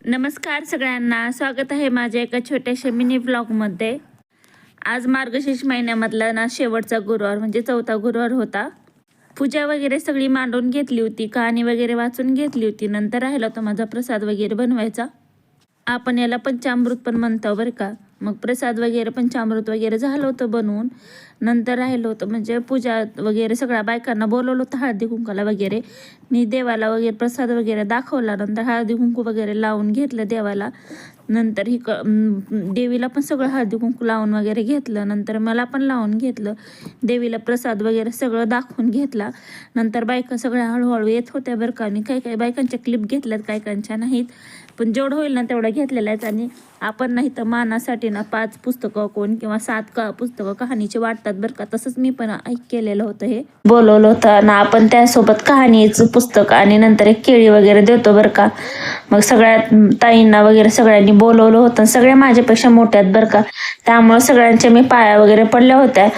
नमस्कार सगळ्यांना, स्वागत आहे माझ्या एका छोट्याशा मिनी व्लॉगमध्ये। आज मार्गशीर्ष महिन्यामधला ना शेवटचा गुरुवार म्हणजे चौथा गुरुवार होता। पूजा वगैरे सगळी मांडून घेतली होती, कहाणी वगैरे वाचून घेतली होती। नंतर राहिला होता माझा प्रसाद वगैरे बनवायचा। आपण याला पंचामृत पण म्हणतो बरं का। मग प्रसाद वगैरे पंचामृत वगैरे झालं होतं बनवून। नंतर राहिलं होतं म्हणजे पूजा वगैरे सगळ्या बायकांना बोलवलं होतं हळदी कुंकाला वगैरे। मी देवाला वगैरे प्रसाद वगैरे दाखवला, नंतर हळदी कुंकू वगैरे लावून घेतलं देवाला। नंतर देवीला पण सगळं हळदी कुंकू लावून वगैरे घेतलं। नंतर मला पण लावून घेतलं, देवीला प्रसाद वगैरे सगळं दाखवून घेतला। नंतर बायका सगळ्या हळूहळू येत होत्या बरं का। मी काही बायकांच्या क्लिप घेतल्यात, काही कांच्या नाहीत, पण जेवढं होईल ना तेवढं घेतलेलं आहे। आणि आपण नाही तर मानासाठी ना 5 पुस्तकं कोण किंवा 7 पुस्तकं कहाणीचे वाटतात बरं का। तसंच मी पण केलेलं होतं, हे बोलवलं होतं ना आपण त्यासोबत कहाणीचं पुस्तक आणि नंतर एक केळी वगैरे देतो बरं का। मग सगळ्या ताईंना वगैरे सगळ्यांनी बोलवलं होतं। सगळ्या माझ्यापेक्षा मोठ्यात बरं का, त्यामुळे सगळ्यांच्या मी पाया वगैरे पडल्या होत्या।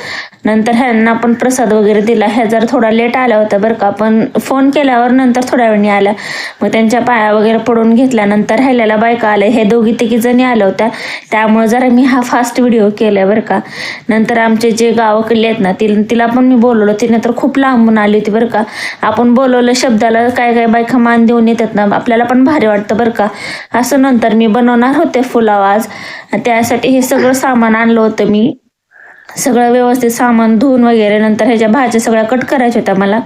नंतर ह्यांना पण प्रसाद वगैरे दिला। ह्या जरा थोडा लेट आल्या होत्या बरं का, पण फोन केल्यावर नंतर थोड्या वेळाने आल्या। मग त्यांच्या पाया वगैरे पडून घेतल्यानंतर राहिलेल्या बायका आल्या, हे 2-3 जणी आल्या होत्या, त्यामुळे जरा मी हा फास्ट व्हिडिओ केला बरं का। नंतर आमचे जे गावाकडले आहेत ना तिला पण मी बोलवलं, तिने तर खूप लांबून आली होती बरं का। आपण बोलवलं शब्दाला काय बायका मान देऊन येतात ना, आपल्याला पण भारी वाटतं बरं का। असं नंतर मी बनवणार होते पुलाव आज, त्यासाठी हे सगळं सामान आणलं होतं मी। सगळं व्यवस्थित सामान धुवून वगैरे नंतर ह्याच्या भाज्या सगळ्या कट करायच्या होत्या मला।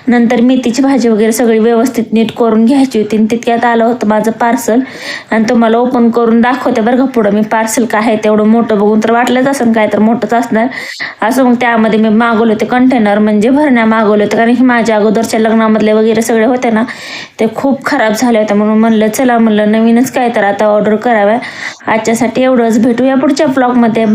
नंतर मेथीची भाजी वगैरे सगळी व्यवस्थित नीट करून घ्यायची होती। तितक्यात आलं होतं माझं पार्सल, आणि तुम्हाला ओपन करून दाखवते बरं का पुढं मी पार्सल काय आहे। तेवढं मोठं बघून तर वाटलंच असं काय तर मोठंच असणार असं। मग त्यामध्ये मी मागवले होते कंटेनर, म्हणजे भरण्या मागवले होते, कारण की माझ्या अगोदरच्या लग्नामधले वगैरे सगळे होते ना ते खूप खराब झाले होते। म्हणून म्हणलं चला नवीनच काय तर आता ऑर्डर कराव्या। आजच्यासाठी एवढंच, भेटूया पुढच्या ब्लॉगमध्ये।